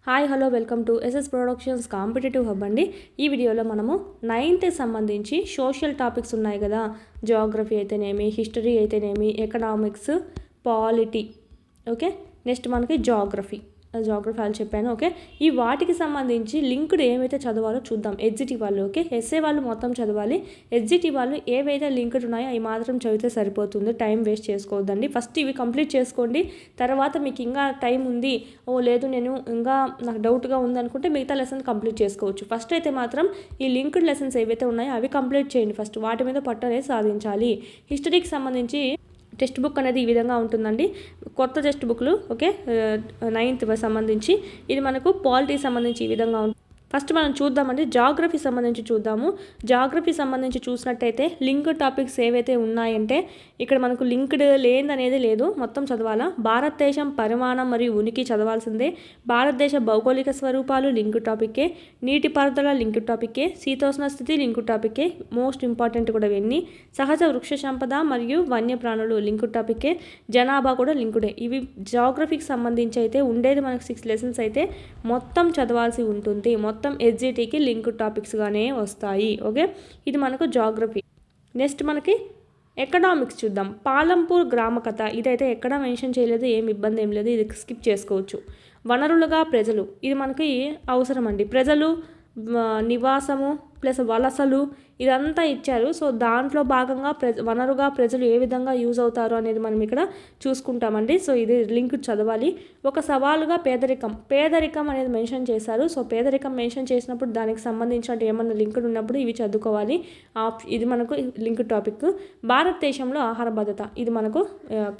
Hi hello welcome to SS productions competitive hub అండి. ఈ వీడియోలో మనము 9th సంబంధించి సోషల్ టాపిక్స్ ఉన్నాయి కదా, జియోగ్రఫీ అయితేనేమి, హిస్టరీ అయితేనేమి, ఎకనామిక్స్, పాలిటీ, ఓకే, నెక్స్ట్ మనకి జాగ్రఫీ అని చెప్పాను. ఓకే, ఈ వాటికి సంబంధించి లింక్డ్ ఏవైతే చదవాలో చూద్దాం. ఎస్జిటి వాళ్ళు, ఓకే, ఎస్ఏ వాళ్ళు మొత్తం చదవాలి. ఎస్జిటి వాళ్ళు ఏవైతే లింక్డ్ ఉన్నాయో అవి మాత్రం చదివితే సరిపోతుంది, టైం వేస్ట్ చేసుకోవద్దండి. ఫస్ట్ ఇవి కంప్లీట్ చేసుకోండి, తర్వాత మీకు ఇంకా టైం ఉంది, లేదు నేను ఇంకా నాకు డౌట్గా ఉందనుకుంటే మిగతా లెసన్ కంప్లీట్ చేసుకోవచ్చు. ఫస్ట్ అయితే మాత్రం ఈ లింక్డ్ లెసన్స్ ఏవైతే ఉన్నాయో అవి కంప్లీట్ చేయండి. ఫస్ట్ వాటి మీద పట్టు అనేది సాధించాలి. హిస్టరీకి సంబంధించి టెక్స్ట్ బుక్ అనేది ఈ విధంగా ఉంటుందండి. కొత్త టెక్స్ట్ బుక్లు, ఓకే, 9th సంబంధించి ఇది మనకు పాలిటీ సంబంధించి ఈ విధంగా ఉంటుంది. ఫస్ట్ మనం చూద్దామండి, జాగ్రఫీ సంబంధించి చూద్దాము. జాగ్రఫీ సంబంధించి చూసినట్టయితే లింక్డ్ టాపిక్స్ ఏవైతే ఉన్నాయంటే ఇక్కడ మనకు లింక్డ్ లేదనేది లేదు, మొత్తం చదవాలా. భారతదేశం పరిమాణం మరియు ఉనికి చదవాల్సిందే. భారతదేశ భౌగోళిక స్వరూపాలు లింక్డ్ టాపిక్కే. నీటిపారుదల లింక్డ్ టాపిక్కే. శీతోష్ణ స్థితి లింక్డ్ టాపిక్కే, మోస్ట్ ఇంపార్టెంట్ కూడా ఇవన్నీ. సహజ వృక్ష సంపద మరియు వన్యప్రాణులు లింక్డ్ టాపిక్కే. జనాభా కూడా లింక్డే. ఇవి జాగ్రఫీకి సంబంధించి అయితే ఉండేది మనకు 6 లెసన్స్ అయితే మొత్తం చదవాల్సి ఉంటుంది. మొత్తం ఎస్జిటికి లింక్డ్ టాపిక్స్గానే వస్తాయి. ఓకే, ఇది మనకు జాగ్రఫీ. నెక్స్ట్ మనకి ఎకనామిక్స్ చూద్దాం. పాలంపూర్ గ్రామ కథ, ఇదైతే ఎక్కడా మెన్షన్ చేయలేదు, ఏం ఇబ్బంది ఏం లేదు, ఇది స్కిప్ చేసుకోవచ్చు. వనరులుగా ప్రజలు, ఇది మనకి అవసరం అండి. ప్రజలు, నివాసము ప్లస్ వలసలు ఇదంతా ఇచ్చారు. సో దాంట్లో భాగంగా వనరుగా ప్రజలు ఏ విధంగా యూజ్ అవుతారు అనేది మనం ఇక్కడ చూసుకుంటామండి. సో ఇది లింక్ చదవాలి. ఒక సవాలుగా పేదరికం అనేది మెన్షన్ చేశారు. సో పేదరికం మెన్షన్ చేసినప్పుడు దానికి సంబంధించిన ఏమన్నా లింక్డ్ ఉన్నప్పుడు ఇవి చదువుకోవాలి. ఇది మనకు లింక్ టాపిక్. భారతదేశంలో ఆహార భద్రత, ఇది మనకు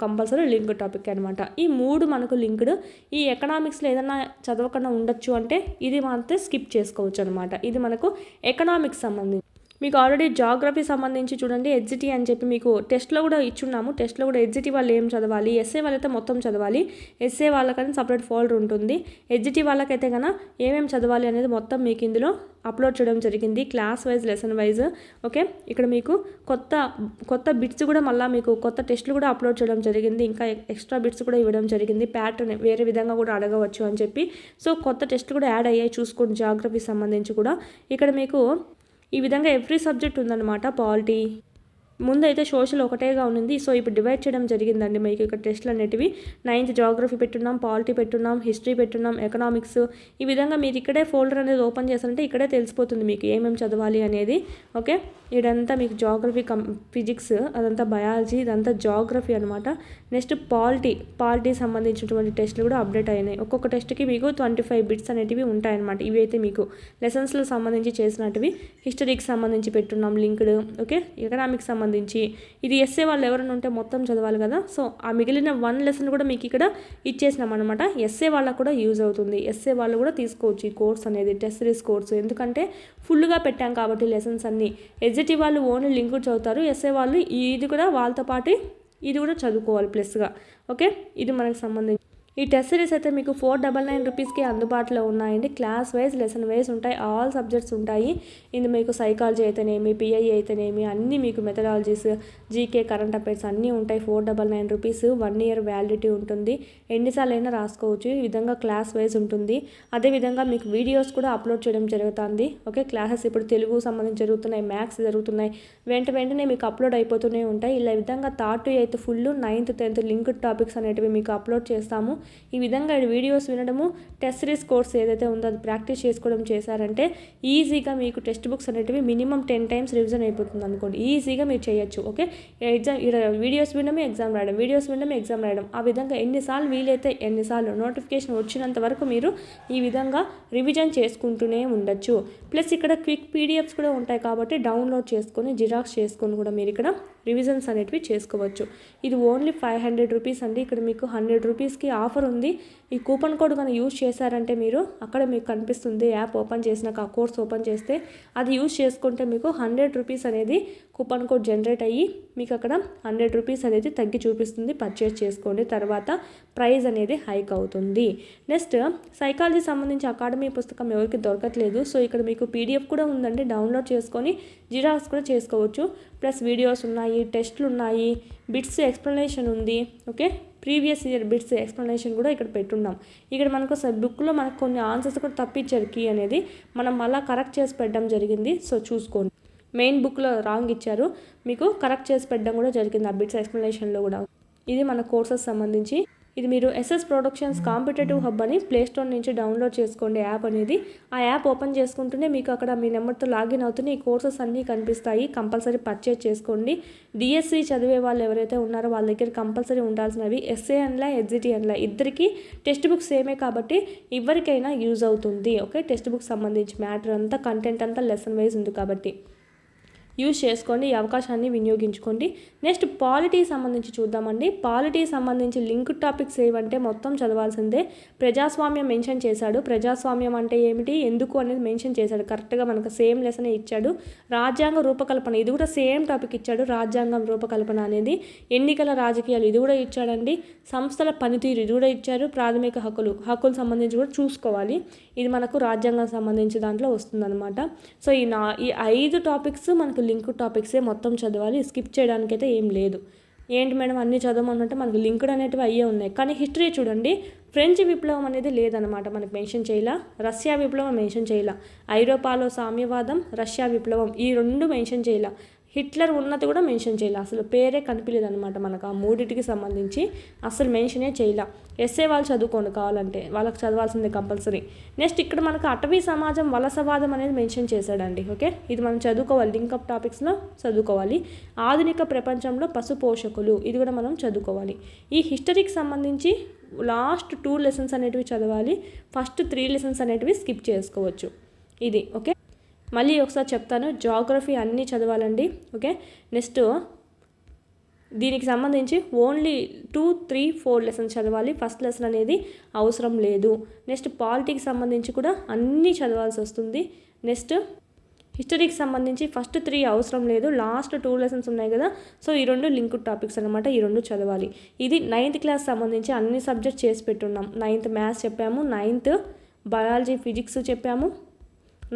కంపల్సరీ లింక్ టాపిక్ అనమాట. ఈ 3 మనకు లింక్డ్. ఈ ఎకనామిక్స్లో ఏదైనా చదవకుండా ఉండొచ్చు అంటే ఇది మాత్రం స్కిప్ చేసుకోవచ్చు అనమాట. ఇది మనకు ఎకనామిక్స్ సంబంధించి. మీకు ఆల్రెడీ జాగ్రఫీ సంబంధించి చూడండి, ఎస్జిటి అని చెప్పి మీకు టెస్ట్లో కూడా ఇచ్చున్నాము. టెస్ట్లో కూడా ఎస్జిటి వాళ్ళు ఏం చదవాలి, ఎస్ఏ వాళ్ళైతే మొత్తం చదవాలి. ఎస్ఏ వాళ్ళకని సపరేట్ ఫోల్డర్ ఉంటుంది. ఎస్జిటి వాళ్ళకైతే కన్నా ఏమేమి చదవాలి అనేది మొత్తం మీకు ఇందులో అప్లోడ్ చేయడం జరిగింది, class wise, lesson wise. Okay, ఇక్కడ మీకు కొత్త బిట్స్ కూడా మళ్ళీ మీకు కొత్త టెస్ట్లు కూడా అప్లోడ్ చేయడం జరిగింది. ఇంకా ఎక్స్ట్రా బిట్స్ కూడా ఇవ్వడం జరిగింది. ప్యాటర్న్ వేరే విధంగా కూడా అడగవచ్చు అని చెప్పి. సో కొత్త టెస్ట్లు కూడా యాడ్ అయ్యాయి, చూసుకోండి. జాగ్రఫీ సంబంధించి కూడా ఇక్కడ మీకు ఈ విధంగా ఎవ్రీ సబ్జెక్ట్ ఉందన్నమాట. పాలిటీ ముందు అయితే సోషల్ ఒకటేగా ఉంది. సో ఇప్పుడు డివైడ్ చేయడం జరిగిందండి మీకు ఇక్కడ టెస్ట్లు అనేటివి. 9th జాగ్రఫీ పెట్టున్నాం, పాలిటీ పెట్టున్నాం, హిస్టరీ పెట్టున్నాం, ఎకనామిక్స్. ఈ విధంగా మీరు ఇక్కడే ఫోల్డర్ అనేది ఓపెన్ చేస్తారంటే ఇక్కడే తెలిసిపోతుంది మీకు ఏమేమి చదవాలి అనేది. ఓకే, ఇదంతా మీకు జాగ్రఫీ, ఫిజిక్స్, అదంతా బయాలజీ, ఇదంతా జాగ్రఫీ అనమాట. నెక్స్ట్ పాలిటీ సంబంధించినటువంటి టెస్ట్లు కూడా అప్డేట్ అయినాయి. ఒక్కొక్క టెస్ట్కి మీకు 25 బిట్స్ అనేటివి ఉంటాయన్నమాట. ఇవి అయితే మీకు లెసన్స్లో సంబంధించి చేసినట్టువి. హిస్టరీకి సంబంధించి పెట్టున్నాం లింక్డ్. ఓకే, ఎకనామిక్స్ సంబంధించి ఇది ఎస్ఏ వాళ్ళు ఎవరైనా ఉంటే మొత్తం చదవాలి కదా. సో ఆ మిగిలిన 1 లెసన్ కూడా మీకు ఇక్కడ ఇచ్చేసినాం అనమాట. ఎస్ఏ వాళ్ళకు కూడా యూజ్ అవుతుంది. ఎస్ఏ వాళ్ళు కూడా తీసుకోవచ్చు ఈ కోర్స్ అనేది, టెస్ట్ సిరీస్ కోర్సు. ఎందుకంటే ఫుల్గా పెట్టాం కాబట్టి లెసన్స్ అన్నీ. ఎస్జిటి వాళ్ళు ఓన్లీ లింక్ చదువుతారు. ఎస్ఏ వాళ్ళు ఇది కూడా వాళ్ళతో పాటు ఇది కూడా చదువుకోవాలి ప్లస్గా. ఓకే, ఇది మనకు సంబంధించి. ఈ టెస్ట్ సిరీస్ అయితే మీకు 499 రూపీస్కి అందుబాటులో ఉన్నాయండి. క్లాస్ వైజ్, లెసన్ వైజ్ ఉంటాయి, ఆల్ సబ్జెక్ట్స్ ఉంటాయి. ఇది మీకు సైకాలజీ అయితేనేమి, పిఐ అయితేనేమి, అన్నీ మీకు మెథడాలజీస్, జీకే, కరెంట్ అఫైర్స్ అన్నీ ఉంటాయి. 499 రూపీస్, 1 year వ్యాలిడిటీ ఉంటుంది. ఎన్నిసార్లు అయినా రాసుకోవచ్చు. ఈ విధంగా క్లాస్ వైజ్ ఉంటుంది. అదేవిధంగా మీకు వీడియోస్ కూడా అప్లోడ్ చేయడం జరుగుతుంది. ఓకే, క్లాసెస్ ఇప్పుడు తెలుగు సంబంధించి జరుగుతున్నాయి, మ్యాథ్స్ జరుగుతున్నాయి, వెంటనే మీకు అప్లోడ్ అయిపోతూనే ఉంటాయి. ఇలా విధంగా 3rd to 8th full, 9th 10th linked topics అనేటివి మీకు అప్లోడ్ చేస్తాము. ఈ విధంగా వీడియోస్ వినడము, టెస్ట్ సిరీస్ కోర్స్ ఏదైతే ఉందో అది ప్రాక్టీస్ చేసుకోవడం చేశారంటే ఈజీగా మీకు టెక్స్ట్ బుక్స్ అనేటివి మినిమం 10 times రివిజన్ అయిపోతుంది అనుకోండి. ఈజీగా మీరు చేయొచ్చు. ఓకే, వీడియోస్ వినడమే ఎగ్జామ్ రాయడం, వీడియోస్ వినడమే ఎగ్జామ్ రాయడం, ఆ విధంగా ఎన్నిసార్లు వీలైతే ఎన్నిసార్లు నోటిఫికేషన్ వచ్చినంత వరకు మీరు ఈ విధంగా రివిజన్ చేసుకుంటూనే ఉండొచ్చు. ప్లస్ ఇక్కడ క్విక్ పీడిఎఫ్స్ కూడా ఉంటాయి కాబట్టి డౌన్లోడ్ చేసుకొని, జిరాక్స్ చేసుకొని కూడా మీరు ఇక్కడ రివిజన్స్ అనేటివి చేసుకోవచ్చు. ఇది ఓన్లీ 500 రూపీస్ అండి. ఇక్కడ మీకు 100 రూపీస్కి ఆఫర్ ఉంది. ఈ కూపన్ కోడ్ కానీ యూజ్ చేశారంటే మీరు అక్కడ మీకు కనిపిస్తుంది, యాప్ ఓపెన్ చేసినాక ఆ కోర్స్ ఓపెన్ చేస్తే అది యూజ్ చేసుకుంటే మీకు 100 రూపీస్ అనేది కూపన్ కోడ్ జనరేట్ అయ్యి మీకు అక్కడ 100 రూపీస్ అనేది తగ్గి చూపిస్తుంది. పర్చేస్ చేసుకోండి, తర్వాత ప్రైస్ అనేది హైక్ అవుతుంది. నెక్స్ట్ సైకాలజీ సంబంధించి అకాడమీ పుస్తకం ఎవరికి దొరకట్లేదు. సో ఇక్కడ మీకు పీడిఎఫ్ కూడా ఉందండి, డౌన్లోడ్ చేసుకొని జిరాక్స్ కూడా చేసుకోవచ్చు. ప్లస్ వీడియోస్ ఉన్నాయి, ఉన్నాయి, టెస్ట్లు ఉన్నాయి, బిట్స్ ఎక్స్ప్లెనేషన్ ఉంది. Okay, previous year bits explanation కూడా ఇక్కడ పెట్టున్నాం. ఇక్కడ మనకు బుక్లో మనకు కొన్ని ఆన్సర్స్ కూడా తప్పించారు, కీ అనేది మనం మళ్ళీ కరెక్ట్ చేసి పెట్టడం జరిగింది. సో చూసుకోండి, మెయిన్ బుక్లో రాంగ్ ఇచ్చారు, మీకు కరెక్ట్ చేసి పెట్టడం కూడా జరిగింది ఆ బిట్స్ ఎక్స్ప్లెనేషన్లో కూడా. ఇది మన కోర్సెస్ సంబంధించి. ఇది మీరు ఎస్ఎస్ ప్రొడక్షన్స్ కాంపిటేటివ్ హబ్ అని ప్లేస్టోర్ నుంచి డౌన్లోడ్ చేసుకోండి యాప్ అనేది. ఆ యాప్ ఓపెన్ చేసుకుంటూనే మీకు అక్కడ మీ నెంబర్తో లాగిన్ అవుతూనే ఈ కోర్సెస్ అన్నీ కనిపిస్తాయి. కంపల్సరీ పర్చేజ్ చేసుకోండి. డిఎస్సి చదివే వాళ్ళు ఎవరైతే ఉన్నారో వాళ్ళ దగ్గర కంపల్సరీ ఉండాల్సినవి ఎస్ఏ అన్లా, ఎస్జిటి అన్లా ఇద్దరికి టెక్స్ట్ బుక్ సేమే కాబట్టి ఎవరికైనా యూజ్ అవుతుంది. ఓకే, టెక్స్ట్ బుక్ సంబంధించి మ్యాటర్ అంతా, కంటెంట్ అంతా లెసన్ వైజ్ ఉంది కాబట్టి యూజ్ చేసుకోండి, ఈ అవకాశాన్ని వినియోగించుకోండి. నెక్స్ట్ పాలిటీ సంబంధించి చూద్దామండి. పాలిటీ సంబంధించి లింక్ టాపిక్స్ ఏవంటే మొత్తం చదవాల్సిందే. ప్రజాస్వామ్యం మెన్షన్ చేశాడు. ప్రజాస్వామ్యం అంటే ఏమిటి, ఎందుకు అనేది మెన్షన్ చేశాడు. కరెక్ట్గా మనకు సేమ్ లెసన్ ఇచ్చాడు. రాజ్యాంగ రూపకల్పన, ఇది కూడా సేమ్ టాపిక్ ఇచ్చాడు. రాజ్యాంగం రూపకల్పన అనేది. ఎన్నికల రాజకీయాలు, ఇది కూడా ఇచ్చాడండి. సంస్థల పనితీరు, ఇది కూడా ఇచ్చారు. ప్రాథమిక హక్కులు సంబంధించి కూడా చూసుకోవాలి. ఇది మనకు రాజ్యాంగం సంబంధించి దాంట్లో వస్తుందన్నమాట. సో ఈ 5 టాపిక్స్ మనకు లింక్ టాపిక్సే, మొత్తం చదవాలి. స్కిప్ చేయడానికి అయితే ఏం లేదు. ఏంటి మేడం అన్నీ చదవమంటే మనకు లింక్డ్ అనేటివి అయ్యే ఉన్నాయి. కానీ హిస్టరీ చూడండి, ఫ్రెంచ్ విప్లవం అనేది లేదనమాట, మనకు మెన్షన్ చేయాల. రష్యా విప్లవం మెన్షన్ చేయాల. ఐరోపాలో సామ్యవాదం, రష్యా విప్లవం ఈ 2 మెన్షన్ చేయాల. హిట్లర్ ఉన్నది కూడా మెన్షన్ చేయాలి. అసలు పేరే కనిపించలేదు అనమాట మనకు ఆ 3టికి సంబంధించి అసలు మెన్షనే చేయాల. ఎస్ఏ వాళ్ళు చదువుకోండి కావాలంటే, వాళ్ళకి చదవాల్సిందే కంపల్సరీ. నెక్స్ట్ ఇక్కడ మనకు అటవీ సమాజం, వలసవాదం అనేది మెన్షన్ చేశాడండి. ఓకే, ఇది మనం చదువుకోవాలి, లింకప్ టాపిక్స్లో చదువుకోవాలి. ఆధునిక ప్రపంచంలో పశు పోషకులు, ఇది కూడా మనం చదువుకోవాలి. ఈ హిస్టరీకి సంబంధించి లాస్ట్ 2 లెసన్స్ అనేటివి చదవాలి. ఫస్ట్ 3 లెసన్స్ అనేటివి స్కిప్ చేసుకోవచ్చు. ఇది ఓకే, మళ్ళీ ఒకసారి చెప్తాను. జాగ్రఫీ అన్నీ చదవాలండి. ఓకే, నెక్స్ట్ దీనికి సంబంధించి ఓన్లీ 2, 3, 4 లెసన్స్ చదవాలి. ఫస్ట్ లెసన్ అనేది అవసరం లేదు. నెక్స్ట్ పాలిటిక్స్ సంబంధించి కూడా అన్నీ చదవాల్సి వస్తుంది. నెక్స్ట్ హిస్టరీకి సంబంధించి ఫస్ట్ 3 అవసరం లేదు, లాస్ట్ 2 లెసన్స్ ఉన్నాయి కదా. సో ఈ 2 లింక్ టాపిక్స్ అనమాట, ఈ 2 చదవాలి. ఇది 9th క్లాస్ సంబంధించి అన్ని సబ్జెక్ట్స్ చేసి పెట్టున్నాం. 9th మ్యాథ్స్ చెప్పాము, 9th బయాలజీ ఫిజిక్స్ చెప్పాము,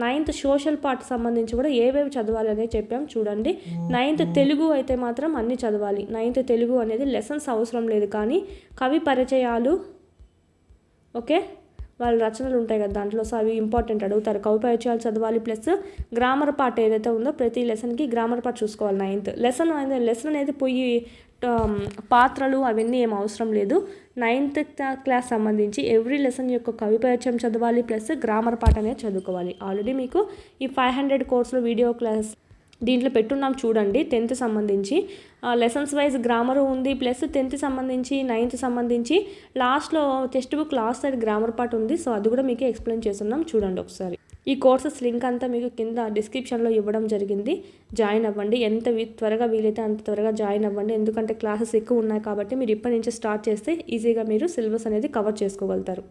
9th సోషల్ పార్ట్ సంబంధించి కూడా ఏవేవి చదవాలి అనేది చెప్పాం చూడండి. 9th తెలుగు అయితే మాత్రం అన్నీ చదవాలి. 9th తెలుగు అనేది లెసన్స్ అవసరం లేదు, కానీ కవి పరిచయాలు, ఓకే, వాళ్ళ రచనలు ఉంటాయి కదా దాంట్లో, సో అవి ఇంపార్టెంట్ అడుగుతారు. కవి పరిచయాలు చదవాలి. ప్లస్ గ్రామర్ పార్ట్ ఏదైతే ఉందో ప్రతి లెసన్కి గ్రామర్ పార్ట్ చూసుకోవాలి. 9th లెసన్ అనేది పోయి పాత్రలు అవన్నీ ఏం అవసరం లేదు. 9th క్లాస్ సంబంధించి ఎవ్రీ లెసన్ యొక్క కవి పరిచయం చదవాలి, ప్లస్ గ్రామర్ పార్ట్ అనేది చదువుకోవాలి. ఆల్రెడీ మీకు ఈ 500 కోర్సులో వీడియో క్లాస్ దీంట్లో పెట్టున్నాం చూడండి. 10th సంబంధించి లెసన్స్ వైజ్ గ్రామర్ ఉంది, ప్లస్ 10th సంబంధించి 9th సంబంధించి లాస్ట్లో text book last side grammar part ఉంది. సో అది కూడా మీకు ఎక్స్ప్లెయిన్ చేస్తున్నాం చూడండి ఒకసారి. ఈ కోర్సెస్ లింక్ అంతా మీకు కింద డిస్క్రిప్షన్లో ఇవ్వడం జరిగింది. జాయిన్ అవ్వండి, ఎంత త్వరగా వీలైతే అంత త్వరగా జాయిన్ అవ్వండి. ఎందుకంటే క్లాసెస్ ఎక్కువ ఉన్నాయి కాబట్టి మీరు ఇప్పటి నుంచి స్టార్ట్ చేస్తే ఈజీగా మీరు సిలబస్ అనేది కవర్ చేసుకోగలుగుతారు.